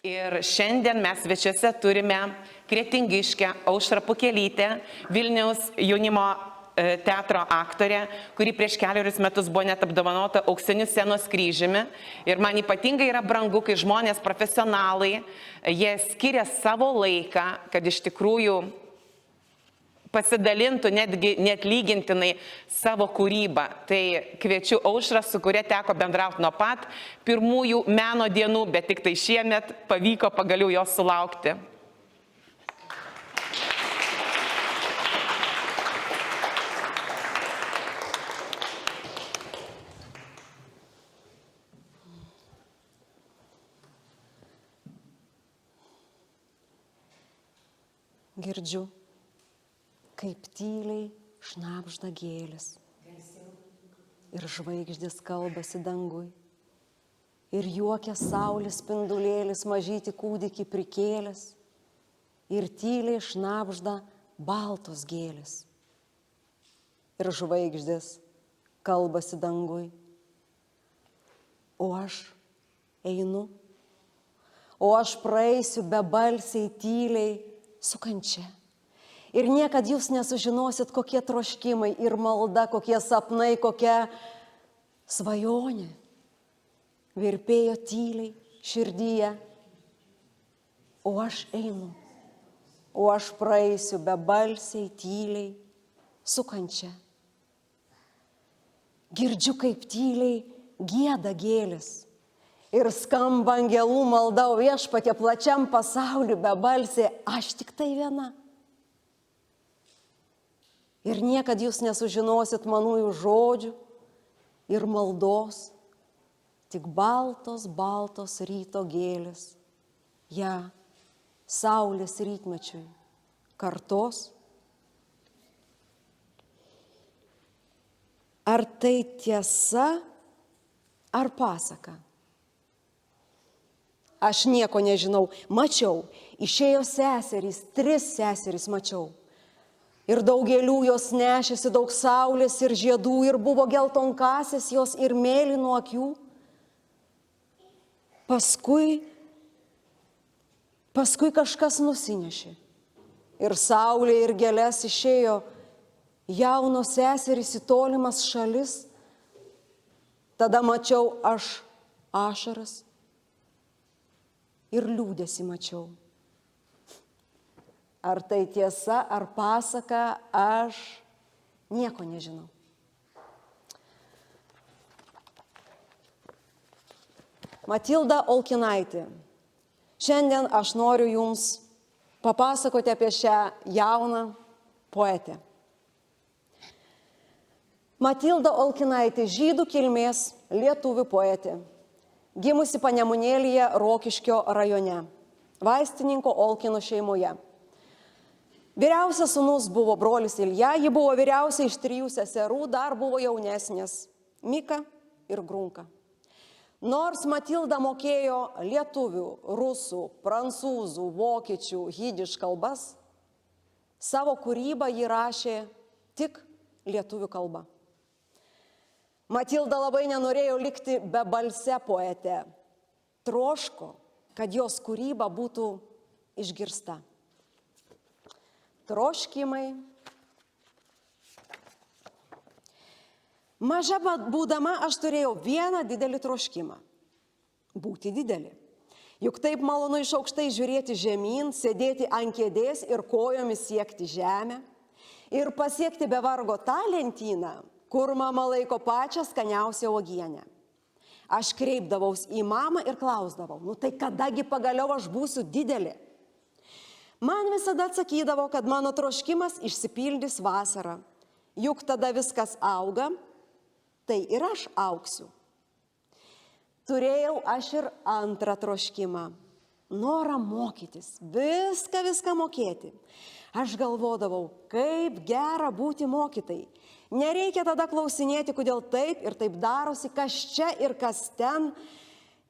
Ir šiandien mes svečiuose turime Kretingiškę Aušrą Pukelytę, Vilniaus jaunimo teatro aktorė, kuri prieš 4 metus buvo net apdovanota auksiniu scenos kryžiumi. Ir man ypatingai yra brangu, kai žmonės profesionalai, jie skiria savo laiką, kad iš tikrųjų pasidalintų netgi neatlygintinai savo kūrybą. Tai kviečiu Aušrą, su kuria teko bendrauti nuo pat pirmųjų meno dienų, bet tik tai šiemet pavyko pagaliau jos sulaukti. Girdžiu, kaip tyliai šnabžda gėlės ir žvaigždės kalbasi dangui. Ir juokia saulės spindulėlis mažyti kūdikį prikėlęs ir tyliai šnabžda baltos gėlės. Ir žvaigždės kalbasi dangui. O aš einu, o aš praeisiu bebalsiai tyliai su kančia. Ir niekad jūs nesužinosit, kokie troškimai ir malda, kokie sapnai, kokia svajonė virpėjo tyliai širdyje. O aš einu, o aš praeisiu bebalsiai tyliai su kančia. Girdžiu, kaip tyliai gieda gėlės ir skamba angelų malda, o Viešpatie plačiam pasauliu bebalsiai, aš tik tai viena. Ir niekad jūs nesužinosit manųjų žodžių ir maldos, tik baltos, baltos ryto gėlės, ją saulės rytmečiui kartos. Ar tai tiesa, ar pasaka? Aš nieko nežinau, mačiau, išėjo seserys, 3 seserys mačiau. Ir daugelių jos nešėsi daug saulės ir žiedų, ir buvo geltonkasės jos ir mėlynų akių. Paskui kažkas nusinešė. Ir saulė ir gėlės išėjo jaunos seserys į tolimas šalis. Tada mačiau aš ašaras ir liūdesį mačiau. Ar tai tiesa, ar pasaka, aš nieko nežinau. Matilda Olkinaitė. Šiandien aš noriu jums papasakoti apie šią jauną poetę. Matilda Olkinaitė, žydų kilmės lietuvių poetė, gimusi Panemunėlyje Rokiškio rajone, vaistininko Olkino šeimoje. Vyriausias sūnus buvo brolis Ilja, ji buvo vyriausia iš 3 seserų, dar buvo jaunesnės Mika ir Grunka. Nors Matilda mokėjo lietuvių, rusų, prancūzų, vokiečių, jidiš kalbas, savo kūrybą ji rašė tik lietuvių kalba. Matilda labai nenorėjo likti bebalse poete, troško, kad jos kūryba būtų išgirsta. Troškimai. Maža būdama aš turėjau vieną didelį troškimą – būti didelį. Juk taip malonu iš aukštai žiūrėti žemyn, sėdėti ant kėdės ir kojomis siekti žemę ir pasiekti be vargo tą lentyną, kur mama laiko pačią skaniausią uogienę. Aš kreipdavaus į mamą ir klausdavau, tai kadagi pagaliau aš būsiu didelė? Man visada atsakydavo, kad mano troškimas išsipildys vasarą. Juk tada viskas auga, tai ir aš augsiu. Turėjau aš ir antrą troškimą. Norą mokytis, viską mokėti. Aš galvodavau, kaip gera būti mokytai. Nereikia tada klausinėti, kodėl taip ir taip darosi, kas čia ir kas ten.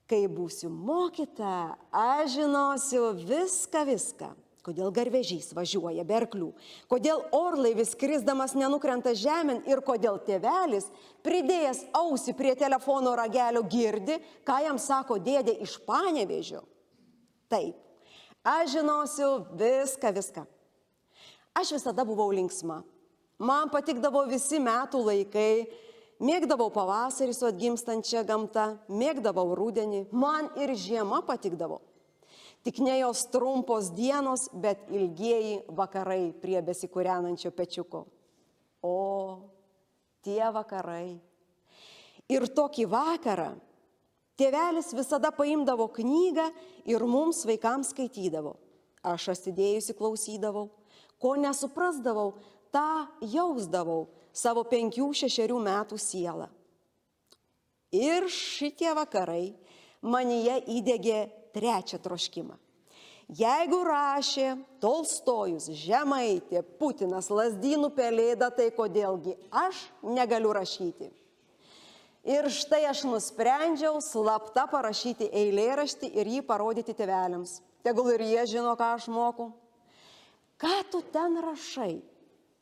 Kai būsiu mokyta, aš žinosiu viską. Kodėl garvežys važiuoja be arklių, kodėl orlaivis krisdamas nenukrenta žemėn ir kodėl tėvelis, pridėjęs ausį prie telefono ragelio, girdi, ką jam sako dėdė iš Panevėžio. Taip, aš žinosiu viską. Aš visada buvau linksma. Man patikdavo visi metų laikai, mėgdavau pavasarį su atgimstančia gamta, mėgdavau rudenį, man ir žiema patikdavo. Tik ne jos trumpos dienos, bet ilgieji vakarai prie besikūrenančio pečiuko. O, tie vakarai. Ir tokį vakarą tėvelis visada paimdavo knygą ir mums vaikams skaitydavo. Aš atsidėjusi klausydavau, ko nesuprasdavau, tą jausdavau savo 5-6 metų sielą. Ir šitie vakarai manyje įdegė trečią troškimą. Jeigu rašė Tolstojus, Žemaitė, Putinas, Lazdynų Pelėda, tai kodėlgi aš negaliu rašyti. Ir štai aš nusprendžiau slapta parašyti eilėraštį ir jį parodyti tėveliams. Tegul ir jie žino, ką aš moku. Ką tu ten rašai?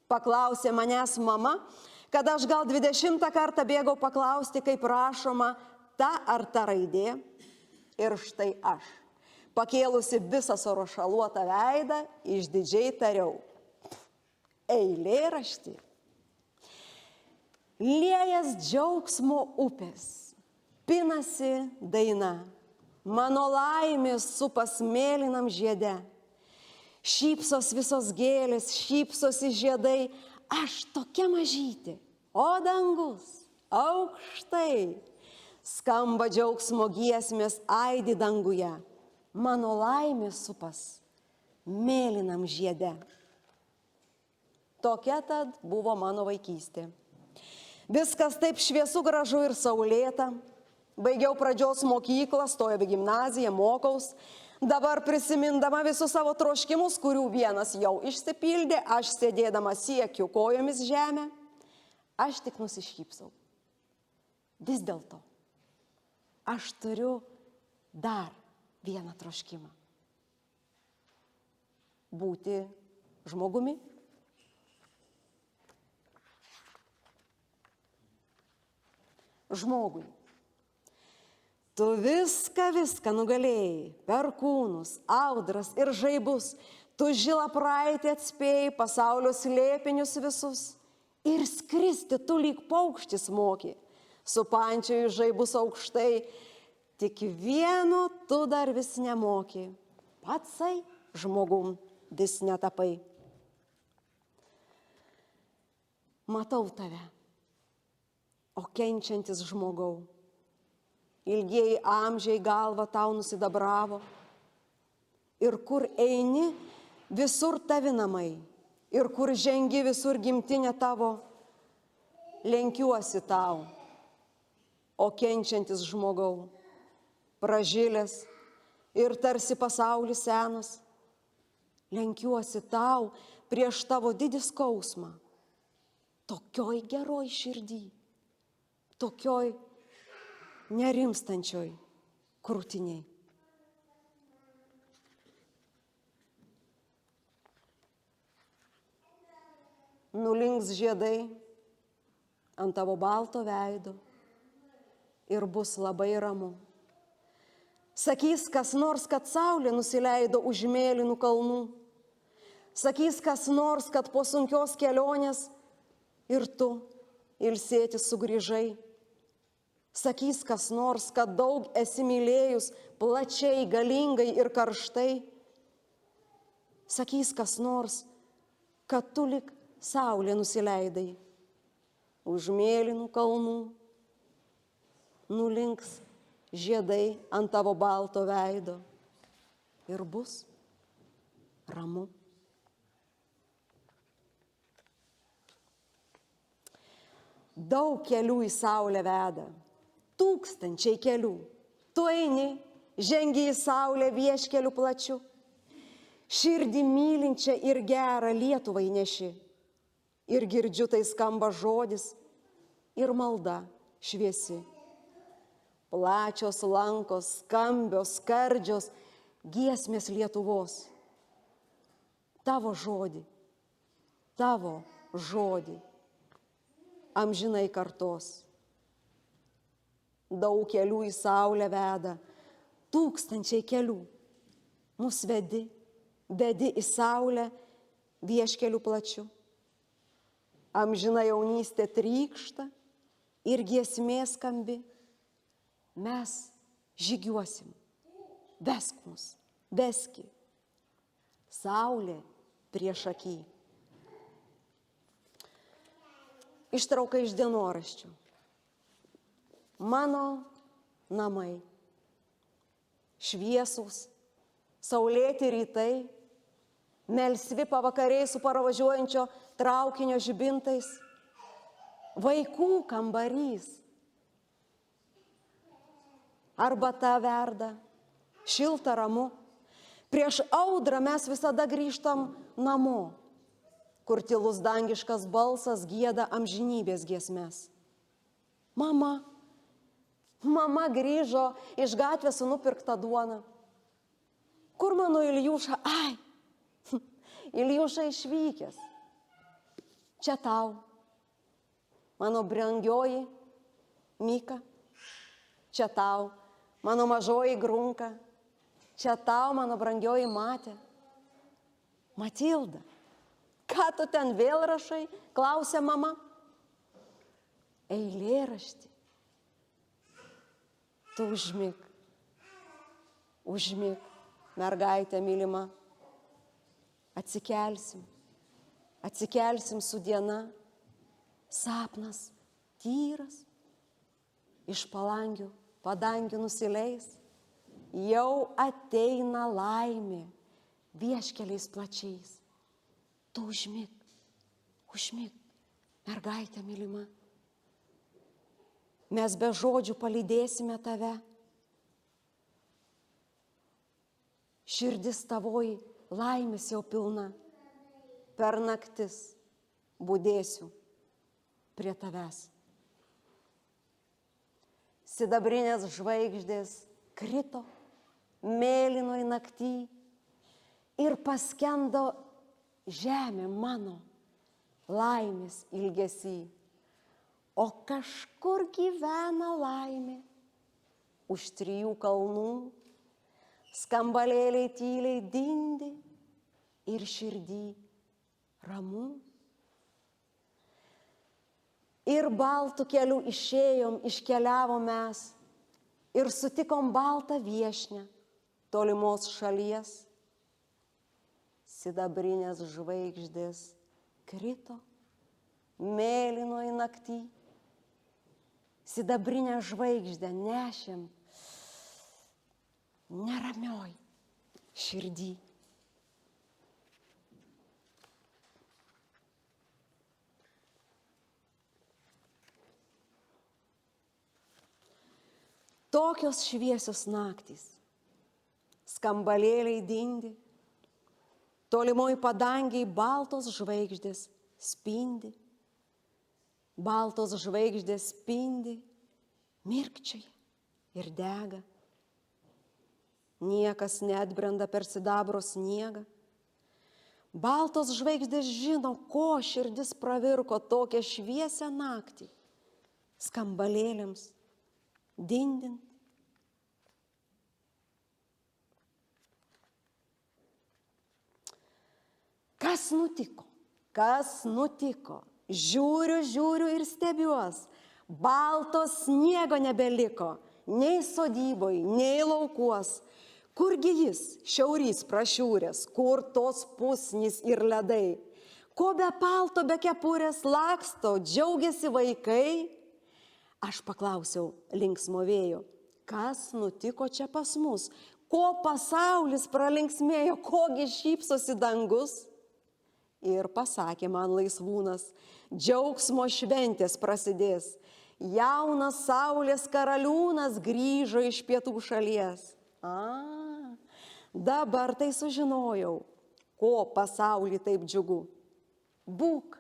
Paklausė manęs mama, kad aš gal 20 kartą bėgau paklausti, kaip rašoma ta ar ta raidė. Ir štai aš, pakėlusi visą sorošaluotą veidą, išdidžiai tariau. Eilėraštį. Liejas džiaugsmo upės, pinasi daina, mano laimės supas mėlynam žiede. Šypsos visos gėlės, šypsosi žiedai, aš tokia mažytė, o dangus aukštai. Skamba džiaugsmo giesmės aidi danguje, mano laimės supas mėlynam žiede. Tokia tad buvo mano vaikystė. Viskas taip šviesu, gražu ir saulėta. Baigiau pradžios mokyklą, stojau į gimnaziją, mokaus. Dabar prisimindama visus savo troškimus, kurių vienas jau išsipildė, aš sėdėdama siekiu kojomis žemę, aš tik nusišypsau. Vis dėlto, aš turiu dar vieną troškimą. Būti žmogumi. Žmogui. Tu viską nugalėjai, perkūnus, audras ir žaibus, tu žilą praeitį atspėjai, pasaulio slėpinius visus ir skristi tu lyg paukštis moki, supančioji žaibus aukštai, tik vieno tu dar vis nemoki, patsai žmogum vis netapai. Matau tave, o kenčiantis žmogau. Ilgieji amžiai galva tau nusidabravo. Ir kur eini, visur tavi namai. Ir kur žengi, visur gimtinė tavo. Lenkiuosi tau, o kenčiantis žmogau. Pražilęs ir tarsi pasaulis senas. Lenkiuosi tau prieš tavo didį skausmą. Tokioj geroj širdį, tokioj nerimstančioj krūtiniai. Nulinks žiedai ant tavo balto veido ir bus labai ramu. Sakys kas nors, kad saulė nusileido už mėlynų kalnų. Sakys kas nors, kad po sunkios kelionės ir tu ilsėtis sugrįžai. Sakys kas nors, kad daug esi mylėjus plačiai, galingai ir karštai. Sakys kas nors, kad tu lik saulė nusileidai. Už mėlynų kalnų nulinks žiedai ant tavo balto veido ir bus ramu. Daug kelių į saulę veda. Tūkstančiai kelių. Tu eini, žengi į saulę vieškeliu plačiu. Širdį mylinčią ir gerą Lietuvai neši. Ir girdžiu tai skamba žodis ir malda šviesi. Plačios lankos, skambios, skardžios giesmės Lietuvos. Tavo žodį, amžinai kartos. Daug kelių į saulę veda, tūkstančiai kelių. mus vedi į saulę vieškeliu plačiu. Amžina jaunystė trykšta ir giesmė skambi. Mes žygiuosim, vesk mus, veski, saulė prieš akį. Ištrauka iš dienoraščių. Mano namai, šviesūs, saulėti rytai, melsvi pavakariai su parvažiuojančio traukinio žibintais, vaikų kambarys. Arbata verda, šilta ramu. Prieš audrą mes visada grįžtam namo, kur tylus dangiškas balsas gieda amžinybės giesmes. Mama grįžo iš gatvės su nupirkta duona. Kur mano Iljuša? Ai, Iljuša išvykęs. Čia tau, mano brangioji Mika. Čia tau, mano mažoji Grunka. Čia tau, mano brangioji Matė. Matilda, ką tu ten vėl rašai? Klausė mama. Eilėraštį. Tu užmig, mergaitė mylima. Atsikelsim su diena. Sapnas tyras, iš padangių nusileis. Jau ateina laimė vieškeliais plačiais. Tu užmig, mergaitė mylima. Mes be žodžių palydėsime tave. Širdis tavoji laimės jau pilna. Per naktis budėsiu prie tavęs. Sidabrinės žvaigždės krito mėlynoj nakty ir paskendo žemė mano laimės ilgesį. O kažkur gyvena laimė už 3 kalnų, skambalėliai tyliai dindi ir širdį ramu. Ir baltų kelių iškeliavom mes ir sutikom baltą viešnią tolimos šalies. Sidabrinės žvaigždės krito mėlynoj nakty. Sidabrinę žvaigždę nešėm neramioj širdį. Tokios šviesios naktys, skambalėliai dindi, tolimoj padangiai baltos žvaigždės spindi. Baltos žvaigždės spindi, mirkčioja ir dega. Niekas neatbrenda per sidabro sniegą. Baltos žvaigždės žino, ko širdis pravirko tokią šviesią naktį, skambalėliams dindint. Kas nutiko? Žiūriu ir stebiuos. Balto sniego nebeliko, nei sodyboj, nei laukuos. Kurgi jis, šiaurys prašiūrės, kur tos pusnys ir ledai? Ko be palto, be kepurės laksto, džiaugiasi vaikai? Aš paklausiau linksmo vėjo, kas nutiko čia pas mus? Ko pasaulis pralinksmėjo, kogi šypsosi dangus? Ir pasakė man laisvūnas, džiaugsmo šventės prasidės. Jaunas saulės karaliūnas grįžo iš pietų šalies. Dabar tai sužinojau, ko pasaulį taip džiugu. Būk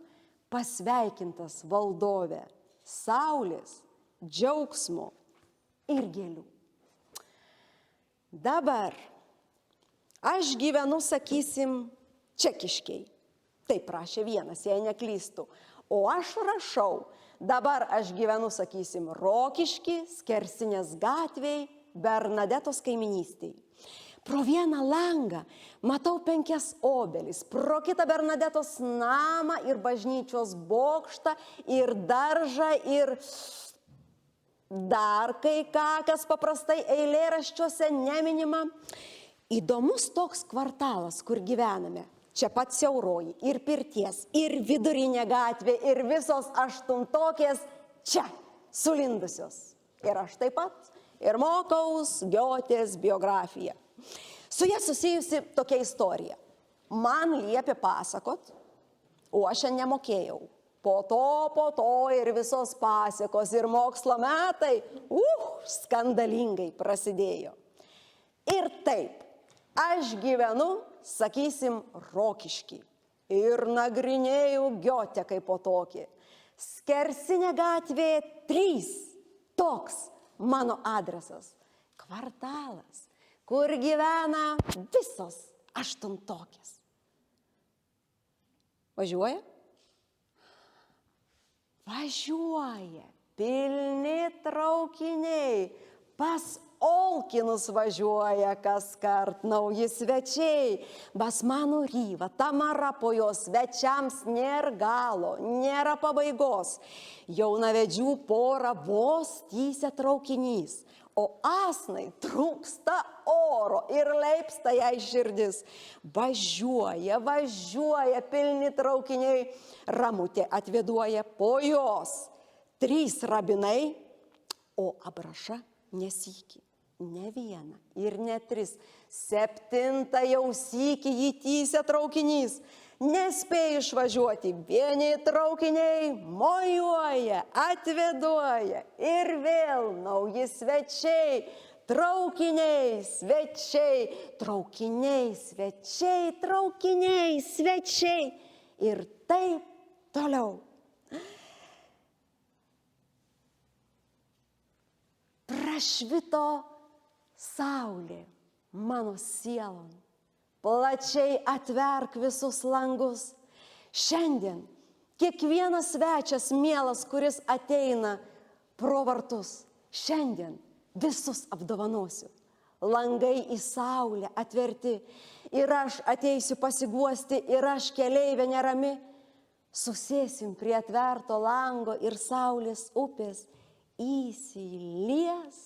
pasveikintas valdove, saulės, džiaugsmo ir gėlių. Dabar aš gyvenu, sakysim, čekiškiai. Taip prašė vienas, jei neklystų. O aš rašau, dabar aš gyvenu, sakysim, Rokišky, Skersinės gatvėj, Bernadetos kaiminystėj. Pro vieną langą matau 5 obelis, pro kitą Bernadetos namą ir bažnyčios bokštą, ir daržą, ir dar kai ką, kas paprastai eilėraščiuose neminima. Įdomus toks kvartalas, kur gyvename. Čia pat siauroji, ir Pirties, ir Vidurinė gatvė, ir visos 8-okės čia sulindusios. Ir aš taip pat, ir mokaus Giotės biografiją. Su ja susijusi tokia istorija. Man liepė pasakot, o aš nemokėjau. Po to ir visos pasakos ir mokslo metai, skandalingai prasidėjo. Ir taip, aš gyvenu, sakysim, Rokišky. Ir nagrinėjau Giotę kaip po tokį. Skersinė gatvė 3. Toks mano adresas. Kvartalas, kur gyvena visos 8-okės. Važiuoja? Važiuoja. Pilni traukiniai. Pas Olkinus važiuoja kaskart nauji svečiai. Basmanų Ryva, Tamara po jos svečiams nėra galo, nėra pabaigos. Jaunavedžių pora vos tysia traukinys. O Asnai trūksta oro ir leipsta jai širdis. Važiuoja pilni traukiniai. Ramutė atveduoja po jos 3 rabinai, o Abraša nesykį. Ne 1 ir ne 3. 7 jau sykį jį tysia traukinys. Nespėja išvažiuoti, vieni traukiniai mojuoja, atveduoja ir vėl nauji svečiai. Traukiniai, svečiai, traukiniai, svečiai, traukiniai, svečiai. Ir taip toliau. Prašvito saulė mano sielon. Plačiai atverk visus langus. Šiandien kiekvienas svečias mielas, kuris ateina pro vartus. Šiandien visus apdovanosiu. Langai į saulę atverti. Ir aš ateisiu pasiguosti, ir aš keleivė nerami. Susėsim prie atverto lango ir saulės upės įsilies.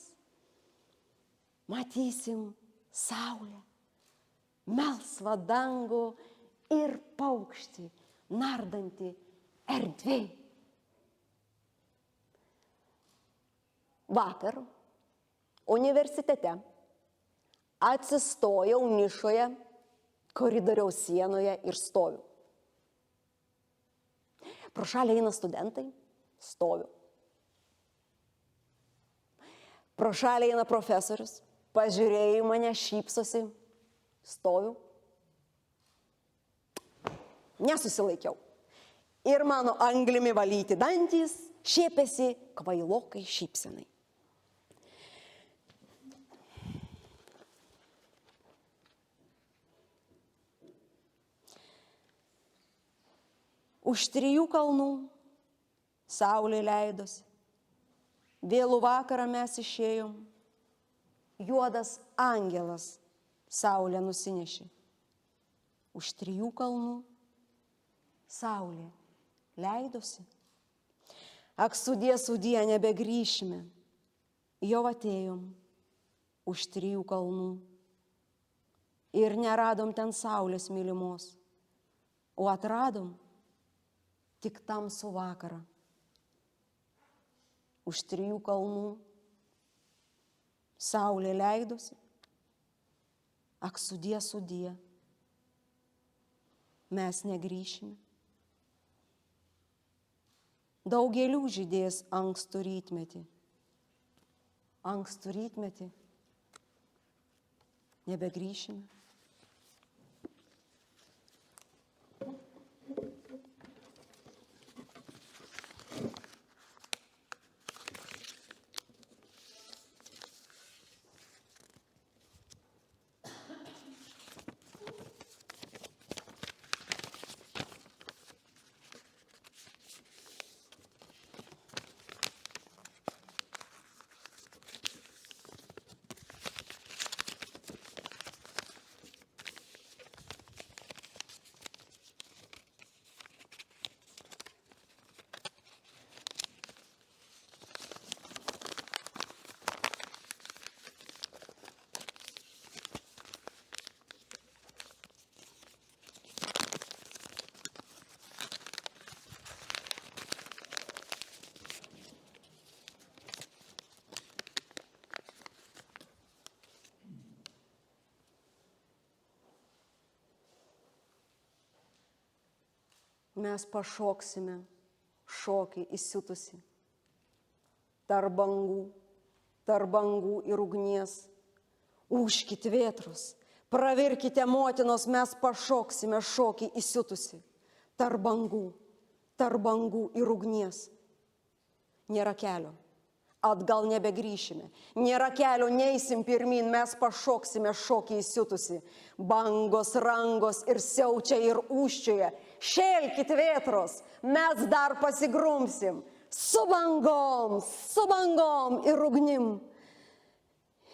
Matysim saulę, melsvą dangų ir paukštį nardantį erdvėj. Vakar universitete atsistojau nišoje koridoriaus sienoje ir stoviu. Pro šalį eina studentai, stoviu. Pro šalį eina profesorius, pažiūrėjo į mane, šypsosi, stoviu. Nesusilaikiau. Ir mano anglimi valyti dantys šiepėsi kvailokai šypsenai. Už 3 kalnų saulė leidosi. Vėlų vakarą mes išėjom. Juodas angelas saulę nusinešė. Už 3 kalnų saulė leidosi. Ak, sudie, nebegrįšime. Jau atėjom už 3 kalnų. Ir neradom ten saulės mylimos, o atradom tik tamsų vakarą. Už 3 kalnų saulė leidosi. Ak, sudie, mes negrįšime. Daugelių žydės ankstų rytmetį. Ankstų rytmetį nebegrįšime. mes pašoksime šokį įsiutusi. Tarp bangų ir ugnies. Ūžkit vėtrus, pravirkite motinos, mes pašoksime šokį įsiutusi. Tarp bangų ir ugnies. Nėra kelio, atgal nebegrįšime. Nėra kelio, neisim pirmin, mes pašoksime šokį įsiutusi. Bangos, rangos ir siaučia ir ūščioja. Šėlkit vėtros, mes dar pasigrumsim. Su bangom ir ugnim.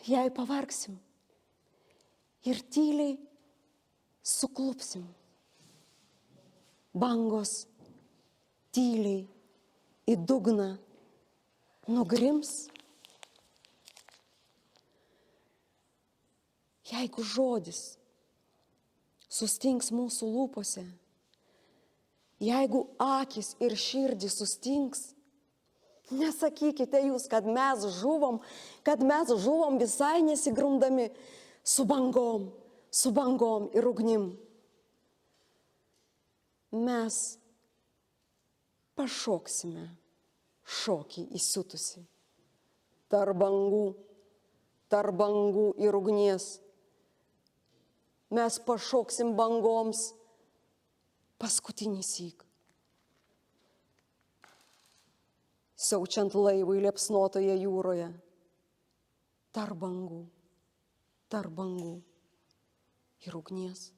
Jei pavargsim ir tyliai suklupsim. Bangos tyliai į dugną nugrims. Jeigu žodis sustings mūsų lūpose, jeigu akis ir širdis sustings, nesakykite jūs, kad mes žuvom visai nesigrumdami su bangom ir ugnim. Mes pašoksime šokį įsiutusi. Tarp bangų ir ugnies. Mes pašoksim bangoms paskutinį syk. Siaučiant laivui liepsnotoje jūroje. Tarp bangų ir ugnies.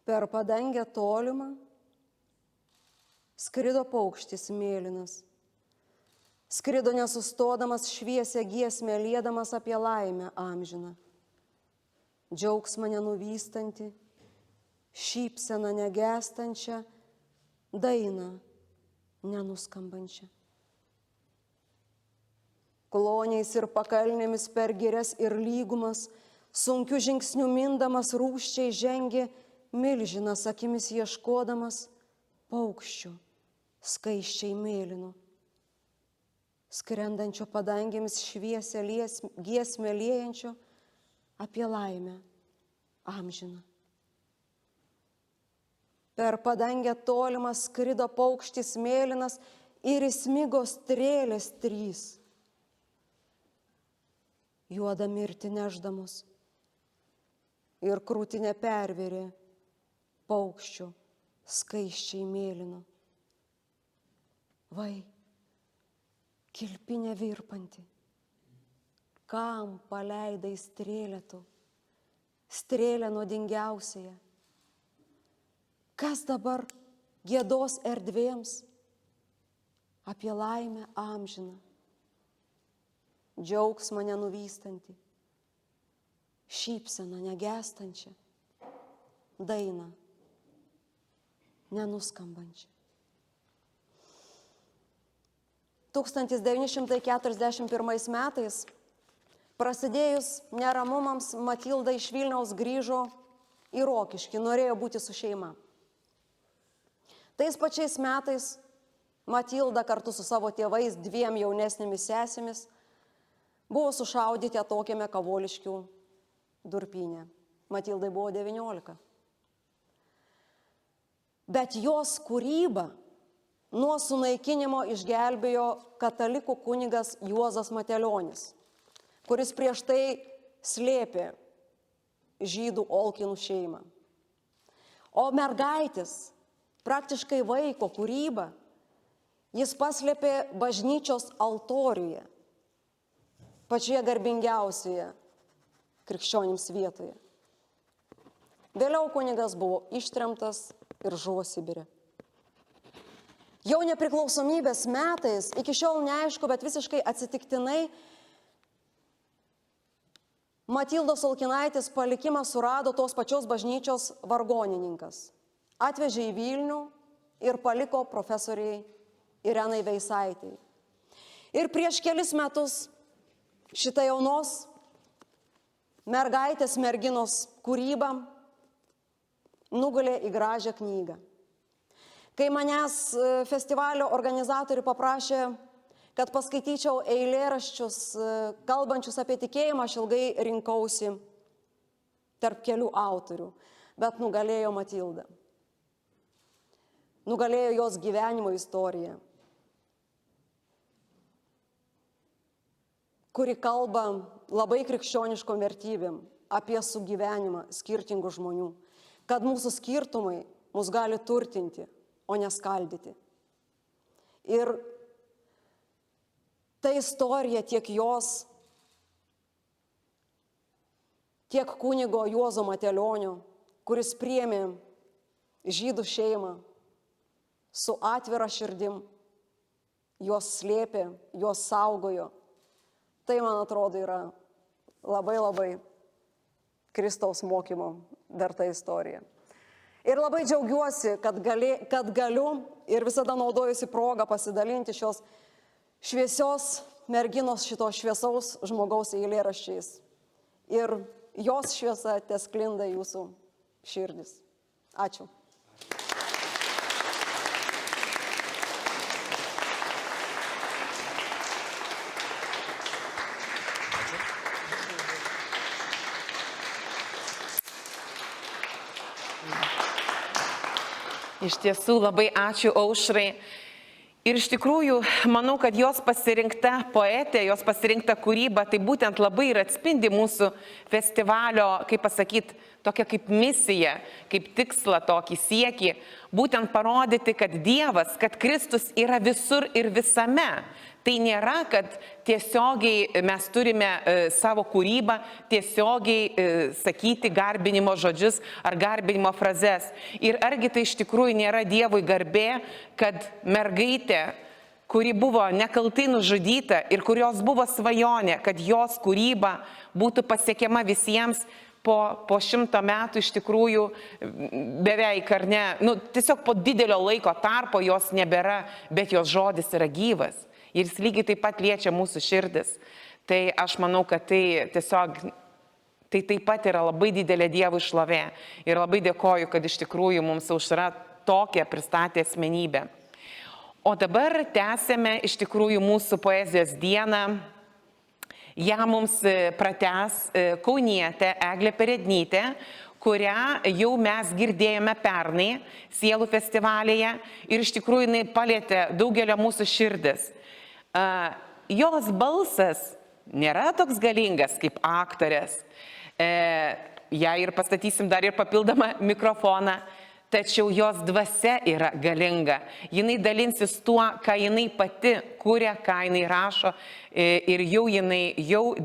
Per padangę tolimą skrido paukštis mėlynas. Skrido nesustodamas šviesią giesmę, liedamas apie laimę amžiną. Džiaugsmą nenuvystanti, šypseną negestančią, dainą nenuskambančią. Kloniais ir pakalnėmis per girias ir lygumas, sunkiu žingsniu mindamas rūsčiai žengė milžinas akimis ieškodamas paukščių skaisčiai mėlynų. Skrendančio padangėmis šviesią giesmę liejančio apie laimę amžiną. Per padangę tolimą skrido paukštis mėlynas ir įsmigo strėlės 3. Juodą mirtį neždamos ir krūtinę pervėrė paukščių skaisčiai mėlyno. Vai, kilpinė virpanti, kam paleidai strėlę tu, strėlę nuodingiausiąją? Kas dabar giedos erdvėms apie laimę amžiną, džiaugsmą nenuvystanti, šypseną negestančią, dainą nenuskambančią. 1941 metais, prasidėjus neramumams, Matilda iš Vilniaus grįžo į Rokiškį, norėjo būti su šeima. Tais pačiais metais Matilda kartu su savo tėvais, 2 jaunesnėmis sesėmis, buvo sušaudyti atokiame Kavoliškių durpyne. Matildai buvo 19. Bet jos kūrybą nuo sunaikinimo išgelbėjo katalikų kunigas Juozas Matelionis, kuris prieš tai slėpė žydų Olkinų šeimą. O mergaitės, praktiškai vaiko kūrybą, jis paslėpė bažnyčios altoriuje, pačioje garbingiausioje krikščionims vietoje. Vėliau kunigas buvo ištremtas ir žuvo Sibire. Jau nepriklausomybės metais, iki šiol neaišku, bet visiškai atsitiktinai, Matildos Olkinaitės palikimą surado tos pačios bažnyčios vargonininkas. Atvežė į Vilnių ir paliko profesoriai Irenai Veisaitei. Ir prieš kelis metus šitą jaunos mergaitės merginos kūrybą nugulė į gražią knygą. Kai manęs festivalio organizatorių paprašė, kad paskaityčiau eilėraščius, kalbančius apie tikėjimą, aš ilgai rinkausi tarp kelių autorių, bet nugalėjo Matilda. Nugalėjo jos gyvenimo istorija, kuri kalba labai krikščioniškom vertybėm apie sugyvenimą skirtingų žmonių, kad mūsų skirtumai mus gali turtinti, o neskaldyti. Ir ta istorija tiek jos, tiek kunigo Juozo Matelionio, kuris priėmė žydų šeimą su atvira širdim, juos slėpė, juos saugojo. Tai, man atrodo, yra labai Kristaus mokymo verta istorija. Ir labai džiaugiuosi, kad galiu ir visada naudojusi progą pasidalinti šios šviesios merginos, šitos šviesaus žmogaus eilėraščiais. Ir jos šviesa tesklinda jūsų širdis. Ačiū. Iš tiesų labai ačiū Aušrai. Ir iš tikrųjų, manau, kad jos pasirinkta poetė, jos pasirinkta kūryba, tai būtent labai ir atspindi mūsų festivalio, kaip pasakyti, tokia kaip misija, kaip tikslą tokį siekį, būtent parodyti, kad Dievas, kad Kristus yra visur ir visame. Tai nėra, kad tiesiogiai mes turime savo kūrybą, tiesiogiai sakyti garbinimo žodžius ar garbinimo frazes. Ir argi tai iš tikrųjų nėra Dievui garbė, kad mergaitė, kuri buvo nekaltai nužudyta ir kurios buvo svajonė, kad jos kūryba būtų pasiekiama visiems po 100 metų iš tikrųjų beveik ar ne, tiesiog po didelio laiko tarpo jos nebėra, bet jos žodis yra gyvas. Ir jis lygiai taip pat liečia mūsų širdis. Tai aš manau, kad tai tiesiog, tai taip pat yra labai didelė Dievo šlovė. Ir labai dėkoju, kad iš tikrųjų mums Aušra tokią pristatė asmenybę. O dabar tęsėme iš tikrųjų mūsų poezijos dieną. Ja mums pratęs kaunietė Eglė Perednytė, kurią jau mes girdėjome pernai Sielų festivalyje. Ir iš tikrųjų jinai palietė daugelio mūsų širdis. Jos balsas nėra toks galingas kaip aktorės. Ją ir pastatysim dar ir papildomą mikrofoną, tačiau jos dvasia yra galinga. Jinai dalinsis tuo, ką jinai pati kuria, ką jinai rašo ir jinai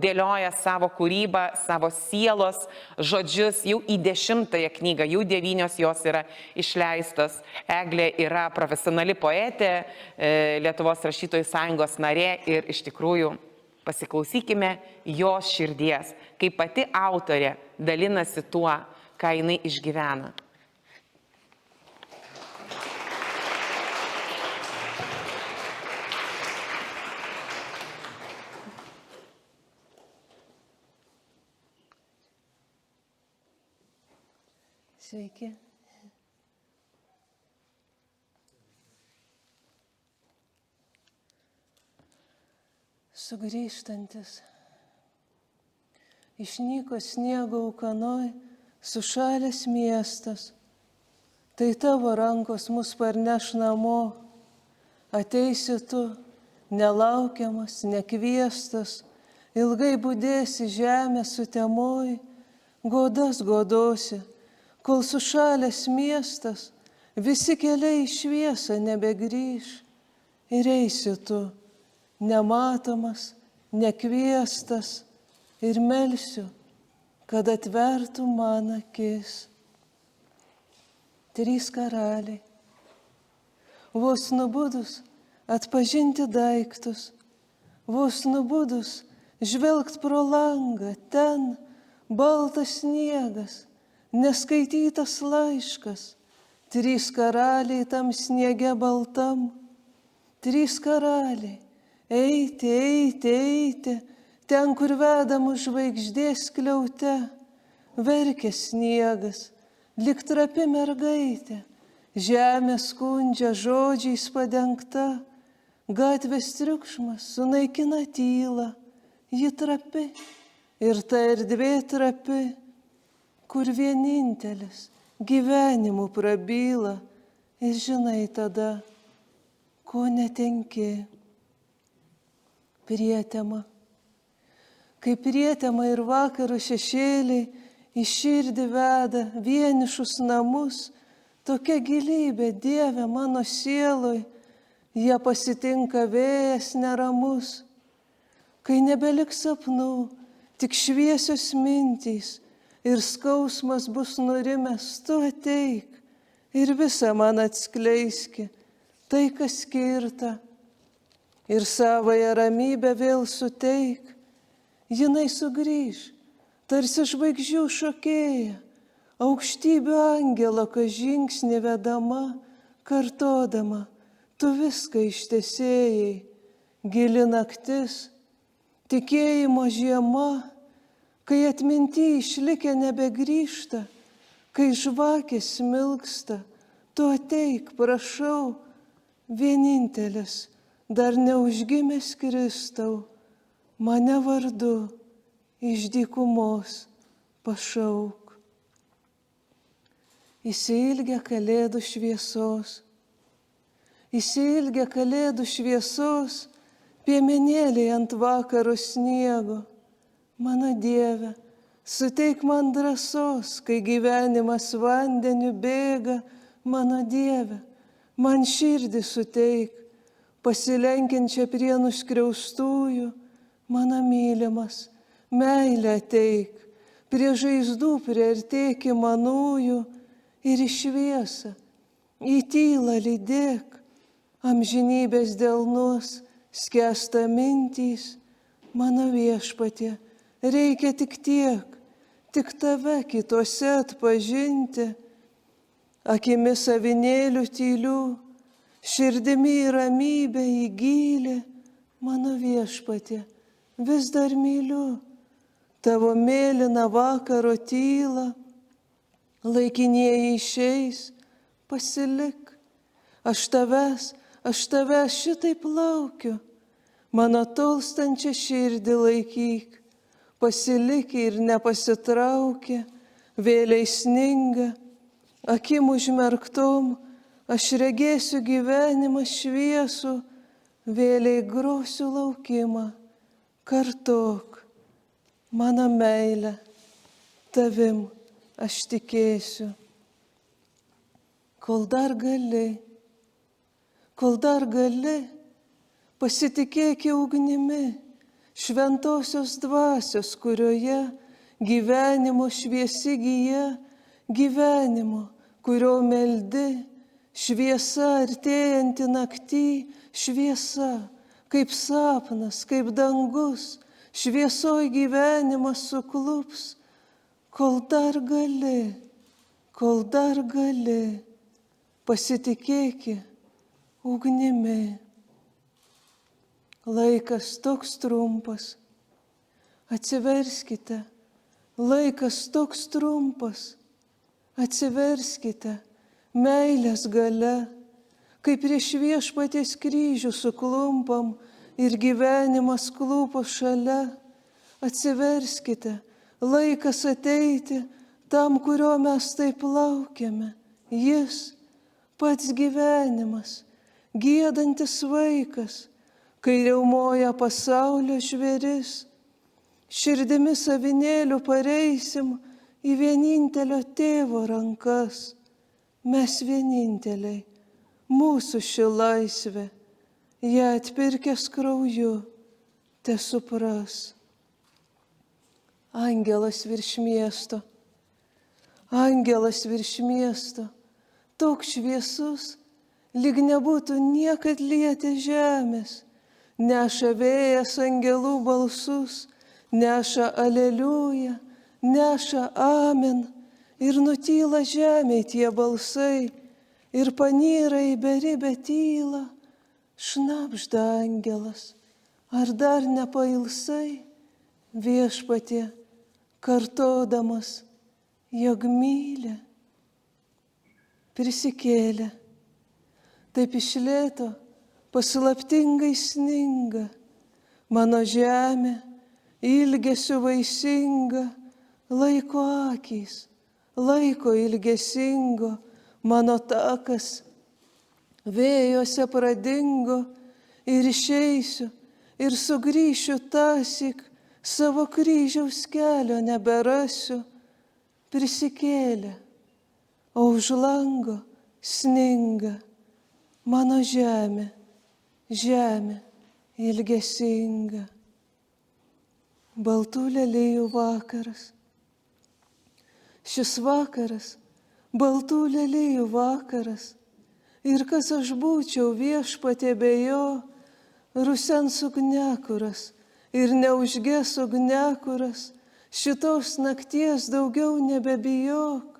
dėlioja savo kūrybą, savo sielos žodžius jau į 10-ąją knygą, jau 9 jos yra išleistos. Eglė yra profesionali poetė, Lietuvos rašytojų sąjungos narė ir iš tikrųjų pasiklausykime jos širdies, kaip pati autorė dalinasi tuo, ką jinai išgyvena. Sveiki. Sugrįžtantis. Išnyko sniego ūkanoj, sušalęs miestas. Tai tavo rankos mus parneš namo. Ateisi tu, nelaukiamas, nekviestas, ilgai budėsi žemę sutemoj, godas godosi, kol sušalęs miestas, visi keliai į šviesą nebegrįž. Ir eisi tu, nematomas, nekviestas, ir melsiu, kad atvertų man akis. 3 karaliai. Vos nubudus atpažinti daiktus, vos nubudus žvelgt pro langą, ten baltas sniegas, neskaitytas laiškas, 3 karaliai tam sniege baltam, 3 karaliai, eiti, eiti, eiti, ten, kur veda mus žvaigždės skliaute, verkia sniegas, lyg trapi mergaitė, žemė skundžia žodžiais padengta, gatvės triukšmas sunaikina tylą, ji trapi ir ta erdvė trapi, kur vienintelis gyvenimu prabyla ir žinai tada, ko netenki. Prietema. Kaip prietema ir vakaro šešėliai į širdį veda vienišus namus, tokia gilybė, Dieve, mano sieloj, jie pasitinka vėjas neramus. Kai nebeliks sapnų, tik šviesios mintys ir skausmas bus nurimęs, tu ateik ir visą man atskleiski, tai, kas skirta, ir savąją ramybę vėl suteik. Jinai sugrįž, tarsi žvaigždžių šokėja, aukštybių angelo, kas žingsnį vedama, kartodama, tu viską ištesėjai, gili naktis, tikėjimo žiema, kai atminty išlikę nebegrįžta, kai žvakės smilksta, tu ateik, prašau, vienintelis, dar neužgimęs Kristau, mane vardu iš dykumos pašauk. Įsiilgę kalėdų šviesos, įsiilgę kalėdų šviesos, piemenėliai ant vakaro sniego. Mano Dieve, suteik man drąsos, kai gyvenimas vandeniu bėga, mano Dieve, man širdį suteik, pasilenkiančią prie nuskriaustųjų, mano mylimas, meilę ateik, prie žaizdų priartėk į manųjų ir į šviesą, į tylą lydėk, amžinybės delnus skęsta mintys, mano Viešpatie, reikia tik tiek, tik tave kitose atpažinti, akimis avinėlių tylių, širdimi į ramybę, į gylį, mano Viešpatie, vis dar myliu tavo mėlyną vakaro tylą, laikinieji išeis, pasilik, aš tavęs šitaip laukiu, mano tolstančią širdį laikyk, pasilik ir nepasitraukia, vėliai sninga, akim užmerktom, aš regėsiu gyvenimą šviesų, vėliai grosiu laukimą, kartok, mano meilė, tavim aš tikėsiu. Kol dar gali, pasitikėk ugnimi, šventosios dvasios, kurioje gyvenimo šviesi gija, gyvenimo, kurio meldi, šviesa artėjanti naktį, šviesa, kaip sapnas, kaip dangus, šviesoj gyvenimas suklups, kol dar gali, pasitikėki ugnimi. Laikas toks trumpas, atsiverskite, laikas toks trumpas, atsiverskite, meilės galia, kai prieš Viešpaties kryžių suklumpam ir gyvenimas klūpo šalia, atsiverskite, laikas ateiti tam, kurio mes taip laukiame, jis, pats gyvenimas, giedantis vaikas, kai riaumoja pasaulio žvėris, širdimi avinėlių pareisim į vienintelio tėvo rankas. Mes vieninteliai, mūsų ši laisvė, ją atpirkęs krauju, te supras. Angelas virš miesto, angelas virš miesto, toks šviesus, lyg nebūtų niekad lietę žemės, neša vėjas angelų balsus, neša aleliuja, neša amen, ir nutyla žemėj tie balsai, ir panyra į beribę tylą, šnabžda angelas, ar dar nepailsai, viešpatie, kartodamas, jog myli. Prisikėlė, taip iš lėto, paslaptingai sninga, mano žemė, ilgesiu vaisinga, laiko akys, laiko ilgesingo, mano takas, vėjuose pradingo, ir išeisiu, ir sugrįšiu tąsyk, savo kryžiaus kelio neberasiu, prisikėlė, o už lango sninga, mano žemė, žemė ilgesinga. Baltų lelijų vakaras. Šis vakaras, baltų lelijų vakaras, ir kas aš būčiau viešpatie be jo, rusens ugnekuras ir neužges ugnekuras, šitos nakties daugiau nebebijok,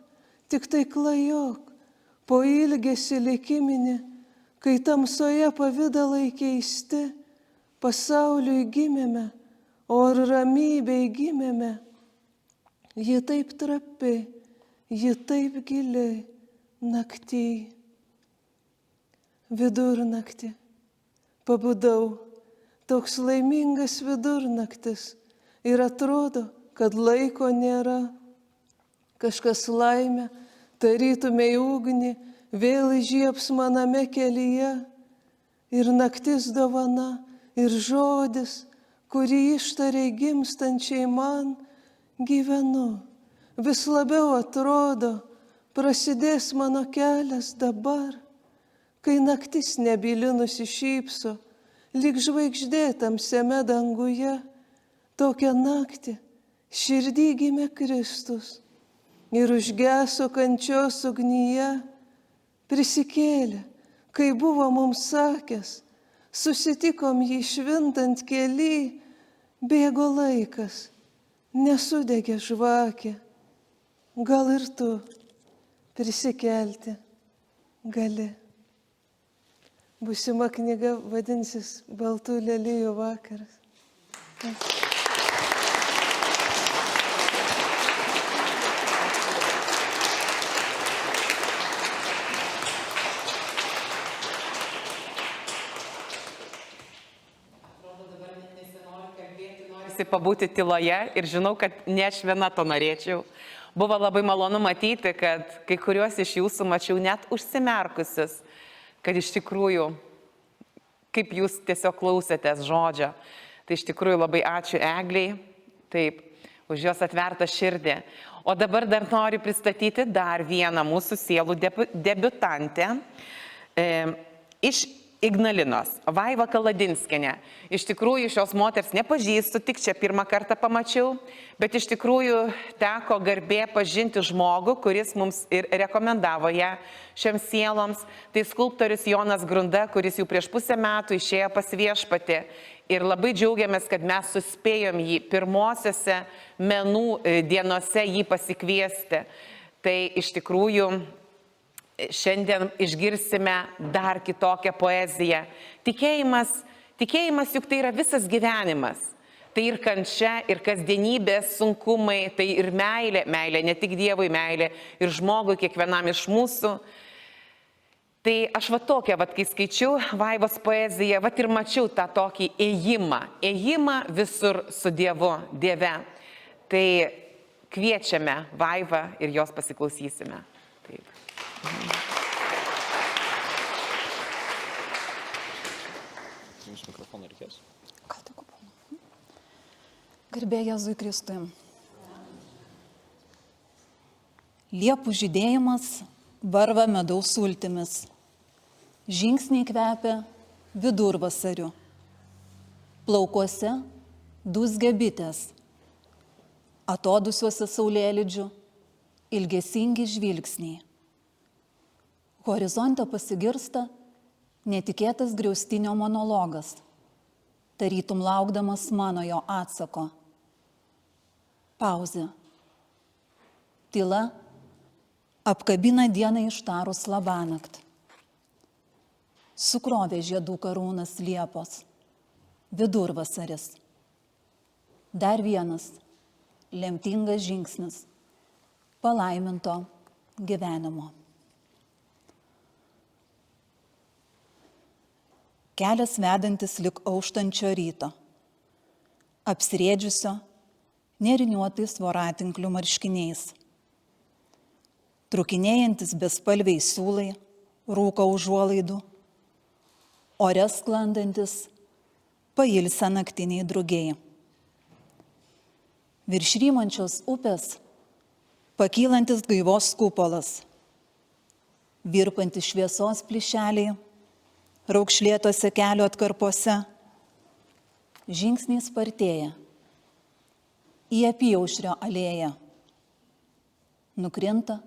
tik tai klajok, po ilgesį likiminį, kai tamsoje pavydalai keisti, pasauliui gimėme, o ar ramybei gimėme, ji taip trapi, ji taip gili naktį. Vidurnaktį pabudau, toks laimingas vidurnaktis, ir atrodo, kad laiko nėra. Kažkas laimę, tarytume į ugnį, vėl įžiebs maname kelyje, ir naktis dovana, ir žodis, kurį ištariai gimstančiai man, gyvenu. Vis labiau atrodo, prasidės mano kelias dabar, kai naktis nebyli nusišypso, lyg žvaigždė tamsiame danguje, tokią naktį širdį gimė Kristus ir užgeso kančios ugnyje, prisikėlė, kai buvo mums sakęs, susitikom jį švintant kely, bėgo laikas, nesudegė žvakė, gal ir tu prisikelti gali. Būsima knyga vadinsis Baltų lelijų vakaras. Norisi pabūti tyloje ir žinau, kad ne aš viena to norėčiau. Buvo labai malonu matyti, kad kai kuriuos iš jūsų mačiau net užsimerkusius, kad iš tikrųjų, kaip jūs tiesiog klausėtės žodžio. Tai iš tikrųjų labai ačiū Egliai, taip, už jos atvertą širdį. O dabar dar noriu pristatyti dar vieną mūsų sielų debiutantę iš Ignalinos, Vaiva Kaladinskienė. Iš tikrųjų, šios moters nepažįstu, tik čia pirmą kartą pamačiau, bet iš tikrųjų teko garbė pažinti žmogų, kuris mums ir rekomendavo ją šiems sieloms. Tai skulptorius Jonas Grunda, kuris jau prieš pusę metų išėjo pas Viešpatį. Ir labai džiaugiamės, kad mes suspėjom jį pirmosiose menų dienose jį pasikviesti. Tai iš tikrųjų šiandien išgirsime dar kitokią poeziją. Tikėjimas juk tai yra visas gyvenimas. Tai ir kančia, ir kasdienybės sunkumai, tai ir meilė, meilė ne tik Dievui, meilė ir žmogui, kiekvienam iš mūsų. Tai aš tokią, kai skaičiau Vaivos poeziją, ir mačiau tą tokį ėjimą visur su Dievu, Dieve. Tai kviečiame Vaivą ir jos pasiklausysime. Taip. Jums mikrofoną reikės? Gal tik kuponu. Garbė Jėzui Kristui. Liepų žydėjimas varva medaus sultimis. Žingsniai kvepia vidurvasariu. Plaukuose dūzgia bitės. Atodusiuose saulėlydžių ilgesingi žvilgsniai. Horizonte pasigirsta netikėtas griaustinio monologas, tarytum laukdamas mano jo atsako. Pauzė. Tyla apkabina dieną ištarus labanakt. Sukrovė žiedų karūnas liepos. Vidurvasaris. Dar vienas lemtingas žingsnis palaiminto gyvenimo. Kelias vedantis lik auštančio ryto, apsirėdžiusio neriniuotais voratinklių marškiniais. Trukinėjantis bespalviai siūlai, rūko užuolaidų, ore sklandantis pailsę naktiniai drugiai. Virš rymančios upės pakylantis gaivos kupolas, virpantis šviesos plyšeliai, raukšlėtose kelio atkarpose, žingsniai spartėja į apyaušrio alėją. Nukrinta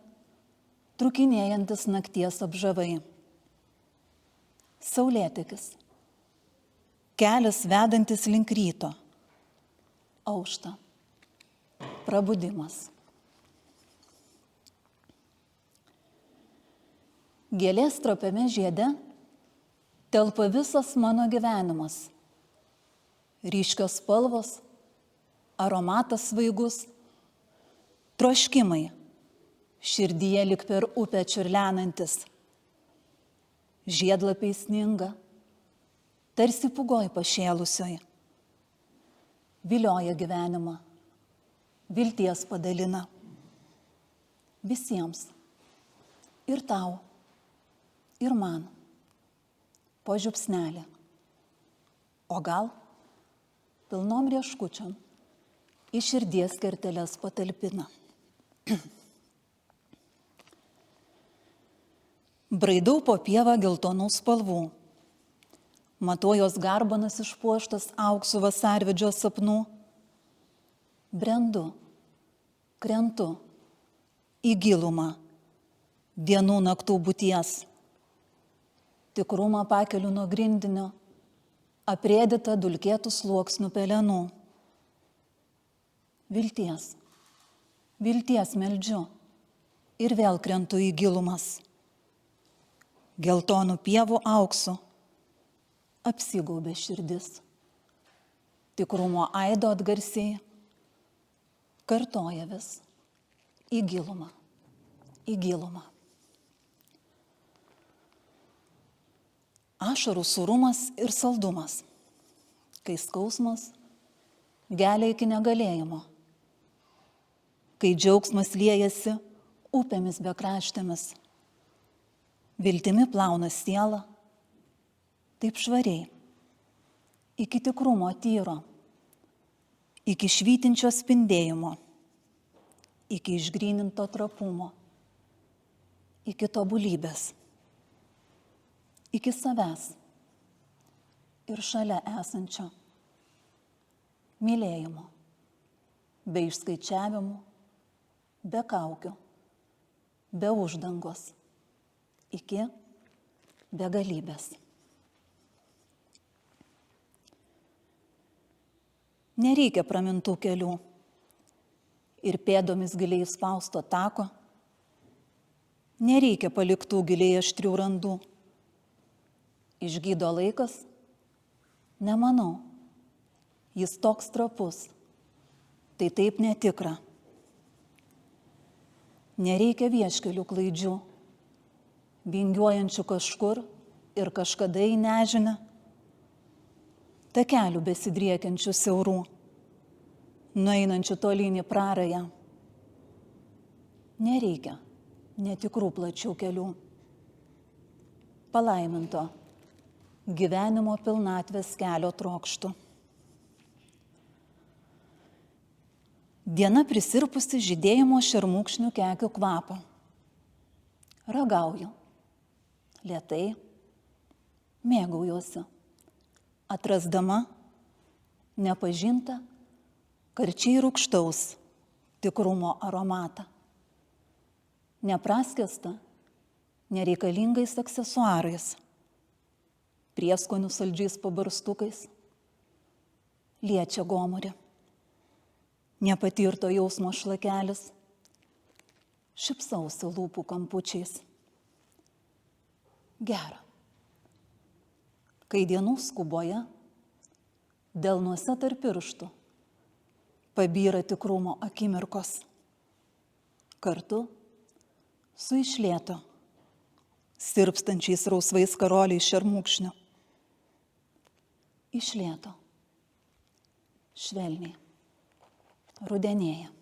trukinėjantis nakties apžavai. Saulėtekis, kelias vedantis link ryto, aušta, prabudimas. Gėlės trapiame žiede telpa visas mano gyvenimas. Ryškios spalvos, aromatas svaigus, troškimai, širdyje lik per upę čiurlenantis. Žiedlapiai sninga, tarsi pugoj pašėlusioj. Vilioja gyvenimą, vilties padalina. Visiems. Ir tau, ir man. Po žiupsnelį. O gal pilnom rieškučiom į širdies kerteles patalpina. Braidau po pievą geltonų spalvų. Matau jos garbanas išpuoštas auksų vasarvidžio sapnų. Brendu, krentu į gilumą dienų naktų būties. Tikrumą pakeliu nuo grindinio, aprėdytą dulkėtų sluoksnių pelenų. Vilties, vilties meldžiu ir vėl krentu į gilumas. Geltonų pievų auksų apsigaubė širdis. Tikrumo aido atgarsiai kartoja vis į gilumą, į gilumą. Ašarų sūrumas ir saldumas, kai skausmas gelia iki negalėjimo, kai džiaugsmas liejasi upėmis bekraštėmis, viltimi plauna sielą, taip švariai, iki tikrumo tyro, iki švytinčio spindėjimo, iki išgryninto trapumo, iki tobulybės, iki savęs ir šalia esančio mylėjimo, be išskaičiavimų, be kaukių, be uždangos, iki begalybės. Nereikia pramintų kelių ir pėdomis giliai spausto tako, nereikia paliktų giliai aštrių randų. Išgydo laikas? Nemanau. Jis toks trapus. Tai taip netikra. Nereikia vieškelių klaidžių, vingiuojančių kažkur ir kažkada į nežinę, takelių besidriekiančių siaurų, nueinančių tolyn į prarają. Nereikia netikrų plačių kelių. Palaiminto gyvenimo pilnatvės kelio trokštų. Diena prisirpusi žydėjimo šermukšnių kekių kvapo. Ragauju, lėtai, mėgaujuosi, atrasdama nepažintą, karčiai rūgštaus tikrumo aromatą. Nepraskęsta nereikalingais aksesuarais, prieskonių saldžiais pabarstukais, liečia gomurį. Nepatirto jausmo šlakelis, šipsausi lūpų kampučiais. Gera. Kai dienų skuboje, delnuose tarp pirštų, pabyra tikrumo akimirkos. Kartu su išlieto, sirpstančiais rausvais karoliais šermukšnių. Išlieto, švelniai, rudenėja.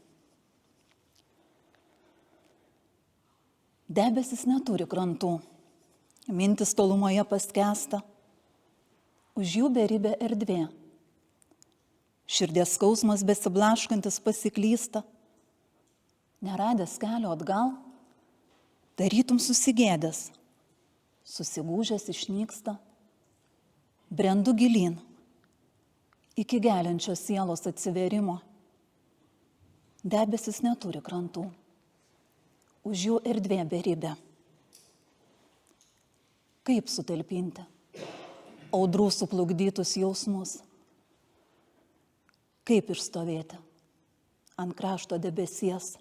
Debesis neturi krantų, mintis tolumoje paskęsta, už jų beribė erdvė. Širdies skausmas besiblaškantis pasiklysta, neradęs kelio atgal, tarytum susigėdęs, susigūžęs išnyksta, brendu gilyn, iki geliančios sielos atsiverimo. Debesis neturi krantų, už jų erdvė beribė. Kaip sutalpinti audrų suplukdytus jausmus? Kaip išstovėti ant krašto debesies,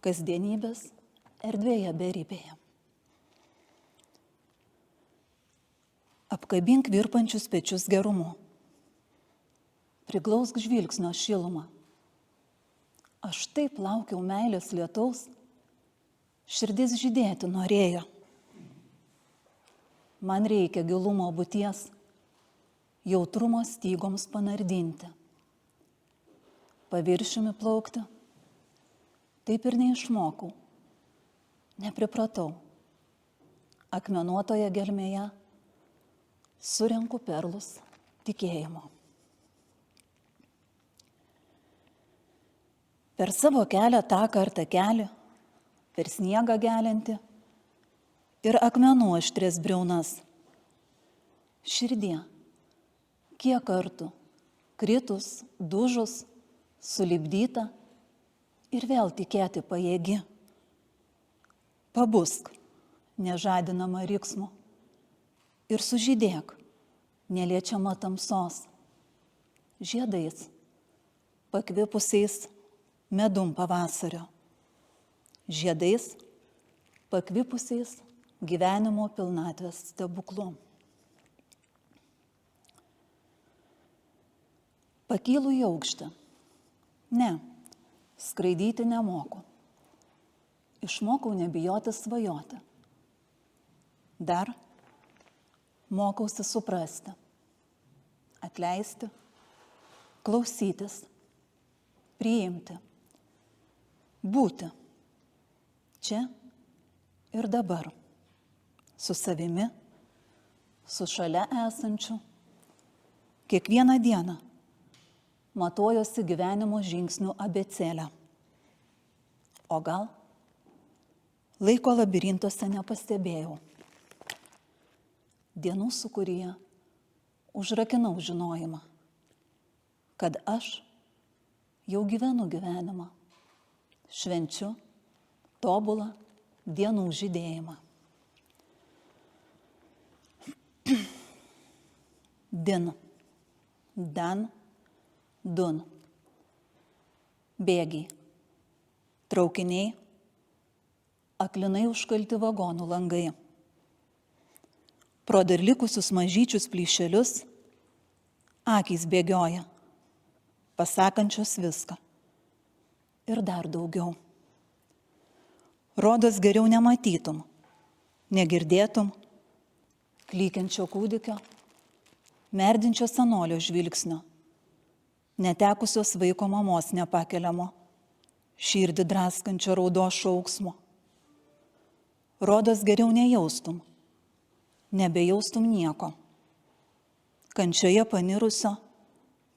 kasdienybės erdvėje beribėje? Apkabink virpančius pečius gerumu, priglausk žvilgsnio šilumą. Aš taip laukiau meilės lietaus, širdis žydėti norėjo. Man reikia gilumo būties, jautrumo stygoms panardinti. Paviršiumi plaukti, taip ir neišmokau, nepripratau. Akmenuotoje gelmėje surenku perlus tikėjimo. Per savo kelią taką ar takelį, per sniegą geliantį ir akmenų aštrės briaunas. Širdie, kiek kartų, kritus, dužus, sulipdyta ir vėl tikėti pajėgi. Pabusk, nežadinama riksmu, ir sužydėk, neliečiama tamsos, žiedais, pakvipusiais medum pavasario, žiedais, pakvipusiais gyvenimo pilnatvės stebuklu. Pakylu į aukštį. Ne, skraidyti nemoku. Išmokau nebijoti svajoti. Dar mokausi suprasti, atleisti, klausytis, priimti, būti čia ir dabar, su savimi, su šalia esančiu. Kiekvieną dieną matuojuosi gyvenimo žingsnių abėcėlę. O gal laiko labirintuose nepastebėjau. Dienų sūkuryje užrakinau žinojimą, kad aš jau gyvenu gyvenimą, švenčiu tobulą dienų žydėjimą. Din, dan, dun. Bėgiai, traukiniai, aklinai užkalti vagonų langai. Pro dar likusius mažyčius plyšelius akys bėgioja, pasakančios viską ir dar daugiau. Rodos geriau nematytum, negirdėtum klykiančio kūdikio, merdinčio senolio žvilgsnio, netekusios vaiko mamos nepakeliamo, širdį draskančio raudos šauksmo. Rodos geriau nejaustum, nebejaustum nieko. Kančioje panirusio,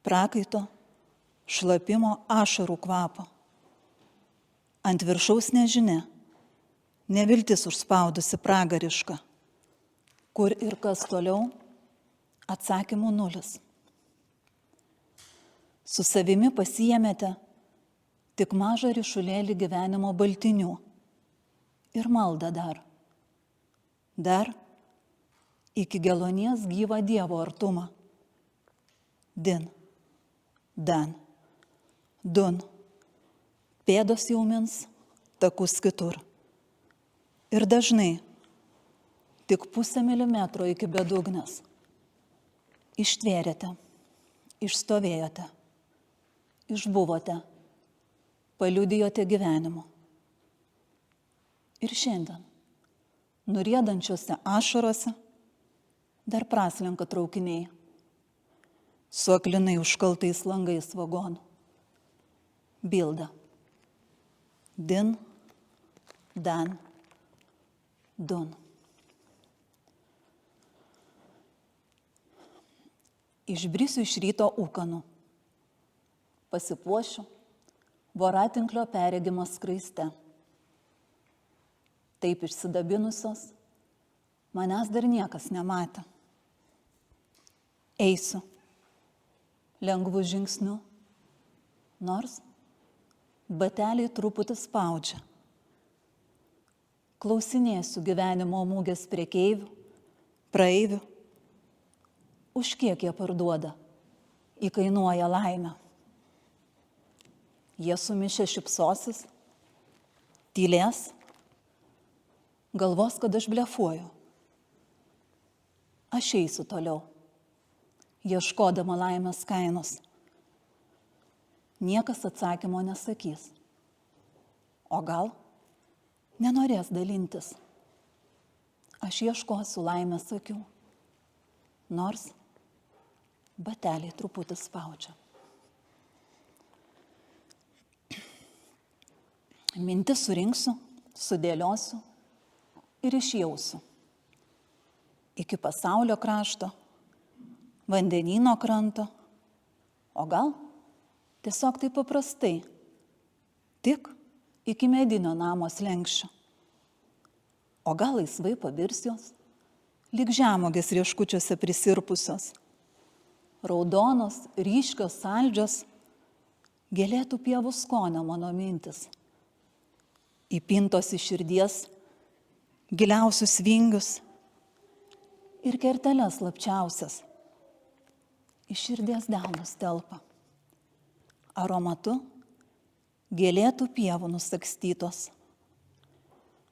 prakaito, šlapimo ašarų kvapo. Ant viršaus nežinia, neviltis užspaudusi pragariška. Kur ir kas toliau, atsakymų nulis. Su savimi pasiėmėte tik mažą ryšulėlį gyvenimo baltinių ir maldą dar. Dar iki gelonies gyvą Dievo artumą. Din, dan, dun, pėdos jau mins, takus kitur. Ir dažnai tik 0,5 milimetro iki bedugnės. Ištvėrėte, išstovėjote, išbuvote, paliudijote gyvenimu. Ir šiandien, nuriedančiose ašarose, dar praslenka traukiniai, su aklinai užkaltais langais vagonų. Bilda. Din, dan, dun. Išbrisiu iš ryto ūkanų. Pasipuošiu voratinklio perregimą skraiste. Taip išsidabinusios, manęs dar niekas nematė. Eisiu lengvu žingsniu, nors bateliai truputį spaudžia. Klausinėsiu gyvenimo mūgės prekeivių, praeivių, už kiek jie parduoda, įkainuoja laimę. Jie sumišę šypsosis, tylės, galvos, kad aš blefuoju. Aš eisiu toliau, ieškodama laimės kainos. Niekas atsakymo nesakys. O gal nenorės dalintis. Aš ieškosiu laimės akių, nors bateliai truputį spaudžia. Mintis surinksiu, sudėliosiu ir išjausiu. Iki pasaulio krašto, vandenyno kranto, o gal tiesiog taip paprastai, tik iki medinio namo slenksčio. O gal laisvai pavirsios, lyg žemogės rieškučiuose prisirpusios, raudonos, ryškios, saldžios, gėlėtų pievų skonio mano mintis. Įpintos į širdies giliausius vingius ir kerteles slapčiausias. Iš širdies delnus telpa. Aromatu gėlėtų pievų nusakstytos.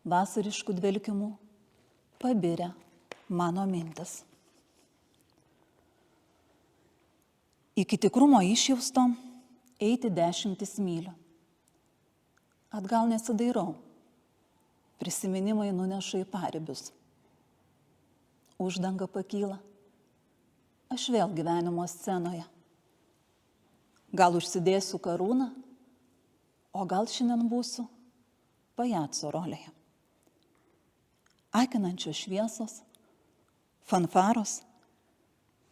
Vasariškų dvelkimų pabirę mano mintis. Iki tikrumo išjausto eiti 10 mylių. Atgal nesidairau. Prisiminimai nuneša į paribius. Uždanga pakyla. Aš vėl gyvenimo scenoje. Gal užsidėsiu karūną, o gal šiandien būsiu pajaco rolėje. Akinančios šviesos, fanfaros,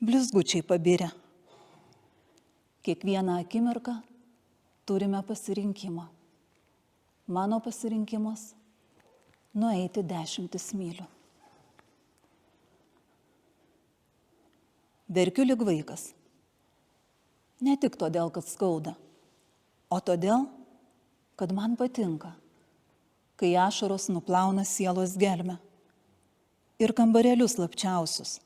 blizgučiai pabirę. Kiekvieną akimirką turime pasirinkimą. Mano pasirinkimas – nueiti 10 mylių. Verkiu lyg vaikas. Ne tik todėl, kad skauda, o todėl, kad man patinka, kai ašaros nuplauna sielos gelmę ir kambarėlius slapčiausius.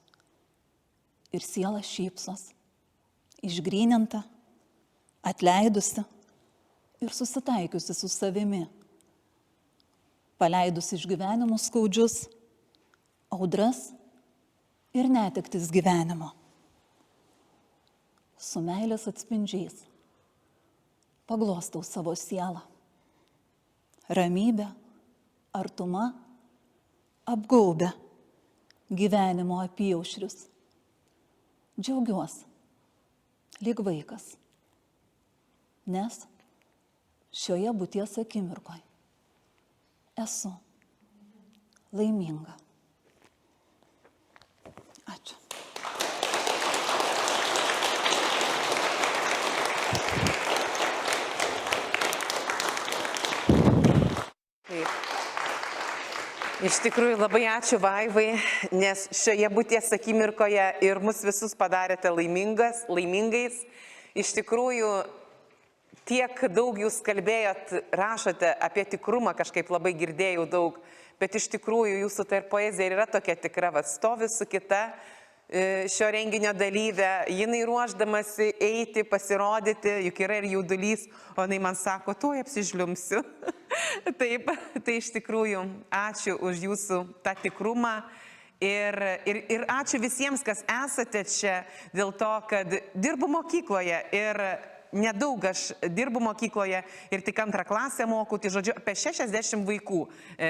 Ir siela šypsos, išgryninta, atleidusi ir susitaikiusi su savimi. Paleidusi išgyvenimus skaudžius, audras ir netektis gyvenimo. Su meilės atspindžiais paglostau savo sielą. Ramybė, artuma, apgaubia gyvenimo apyaušrius. Džiaugiuosi, lyg vaikas, nes šioje būties akimirkoje esu laiminga. Ačiū. Iš tikrųjų labai ačiū Vaivai, nes šioje būties akimirkoje ir mus visus padarėte laimingais. Iš tikrųjų, tiek daug jūs kalbėjot, rašote apie tikrumą, kažkaip labai girdėjau daug, bet iš tikrųjų jūsų ta ir poezija yra tokia tikra, va, stovi su kita šio renginio dalyvė, jinai ruoždamasi eiti, pasirodyti, juk yra ir jaudulys, o jinai man sako, tuoj apsižliumsiu. Taip, tai iš tikrųjų ačiū už jūsų tą tikrumą ir ačiū visiems, kas esate čia, dėl to, kad dirbu mokykloje ir nedaug aš dirbu mokykloje ir tik 2 klasę moku, tai žodžiu, apie 60 vaikų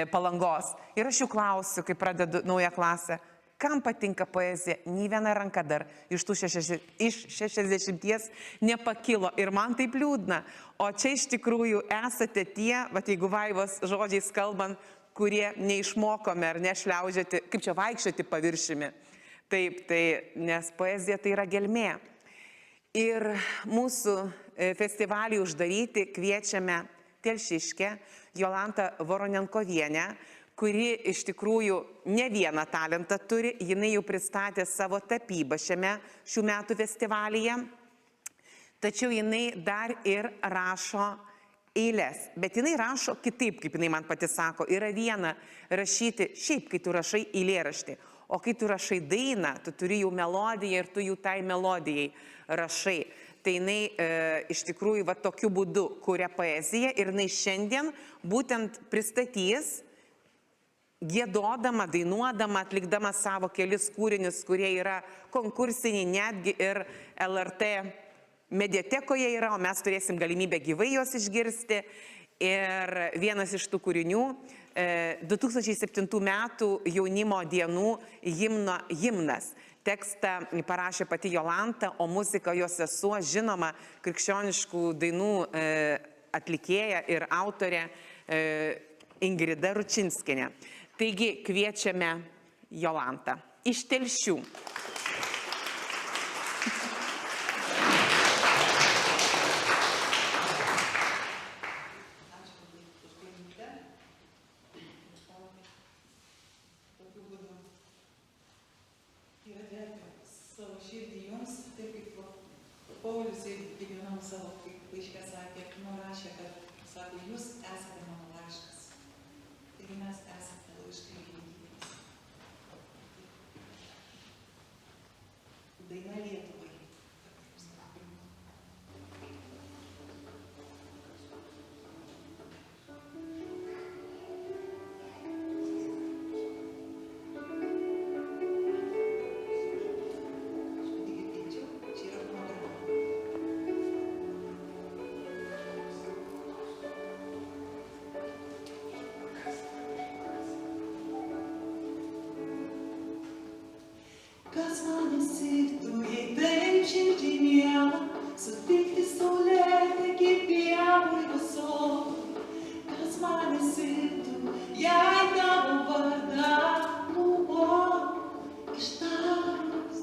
Palangos. Ir aš jų klausiu, kai pradedu naują klasę, kam patinka poezija, nei viena ranka dar iš 60 nepakilo ir man taip liūdna. O čia iš tikrųjų esate tie, va jeigu Vaivos žodžiais kalbant, kurie neišmokome ar nešliaužiate, kaip čia vaikščioti paviršimi. Taip, tai, nes poezija tai yra gelmė. Ir mūsų festivalį uždaryti kviečiame Telšiškę Jolantą Voronenkovienę, kuri iš tikrųjų ne vieną talentą turi, jinai jau pristatė savo tapybą šių metų festivalyje, tačiau jinai dar ir rašo eiles, bet jinai rašo kitaip, kaip jinai man pati sako, yra viena rašyti šiaip, kai tu rašai eilėraštį, o kai tu rašai dainą, tu turi jau melodiją ir tu jau tai melodijai rašai. Tai jinai iš tikrųjų va tokiu būdu kuria poeziją ir jinai šiandien būtent pristatys giedodama, dainuodama, atlikdama savo kelis kūrinius, kurie yra konkursiniai, netgi ir LRT mediatekoje yra, o mes turėsim galimybę gyvai juos išgirsti. Ir vienas iš tų kūrinių 2007 metų jaunimo dienų himnas. Tekstą parašė pati Jolanta, o muziką jos sesuo, žinoma, krikščioniškų dainų atlikėja ir autorė Ingrida Ručinskienė. Taigi kviečiame Jolantą iš Telšių. Savo širdį jums, taip kaip Paulius kiekvienam savo laiške sakė, rašė, kad sako, jūs esate mano laiškas. Taigi mes esate laiškai gyvybės. Daina Lietuvai. Kas man įsiktų, jei taip širdį mielą, sutikti saulėtekį pievoj vasarį. Kas man įsiktų, jei tavo vardą buvo ištarus,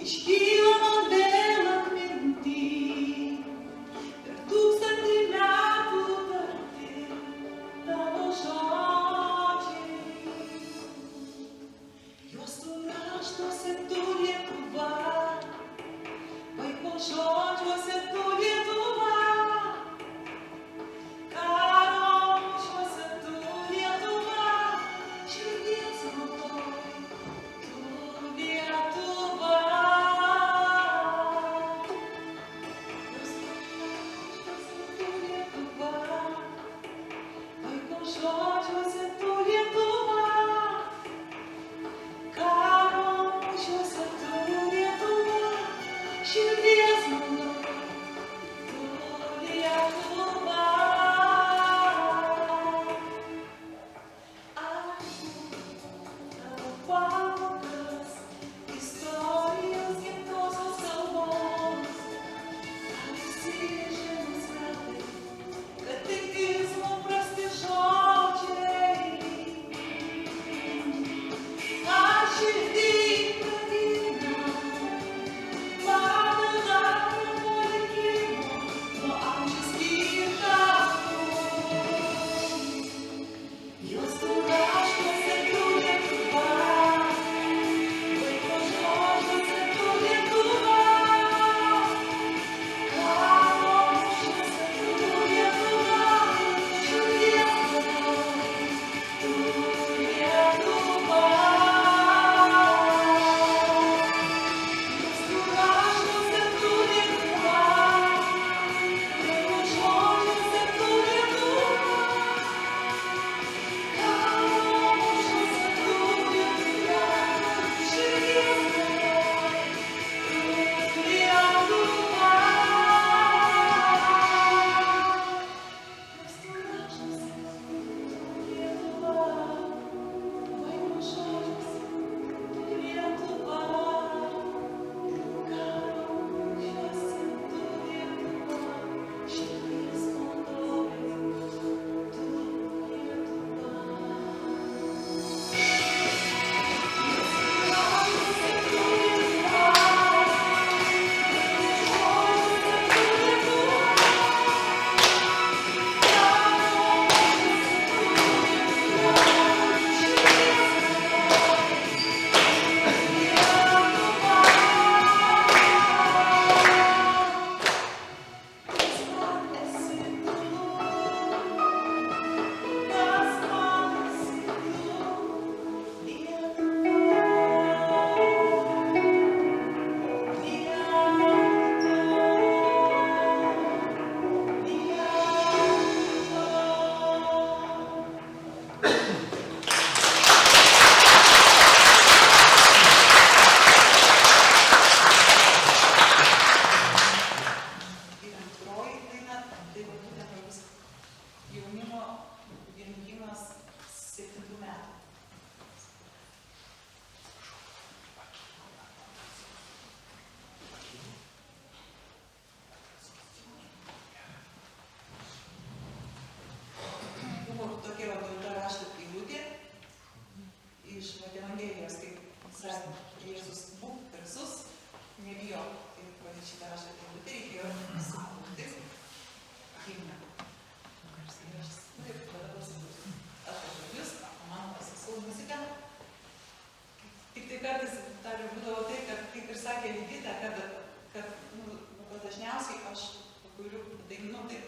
iškyla man vėl atminty, per 1000 metų tarti tavo žodžiai. Juos raštuose tu Lietuva, vaiko žodžiuose tu Lietuva, karo mūšiuose tu Lietuva, širdies maloj tu Lietuva. Juos raštuose tu Lietuva, vaiko žodžiuose tu Lietuva, širdies maloj, tu Lietuva. Tavo pamokas, istorijos gimtosios kalbos, įsirėžėmis metai, kad tik teismo prasti žodžiai.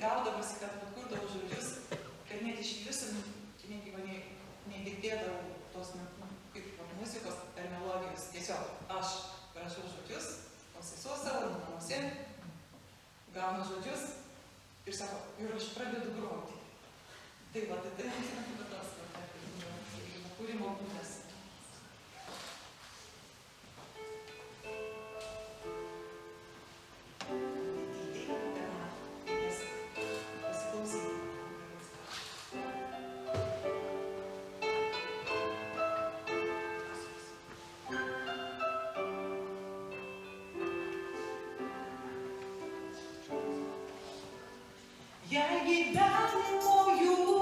gaudavosi, kad kurdavau žodžius, kad net iš viso negirdėdavau tos kaip muzikos ar melodijos. Tiesiog aš rašau žodžius, o sesuo savo namuose gauna žodžius ir sako, ir aš pradedu groti. Tai va, tai tas kūrimo būdas. Jei gyvenimo jų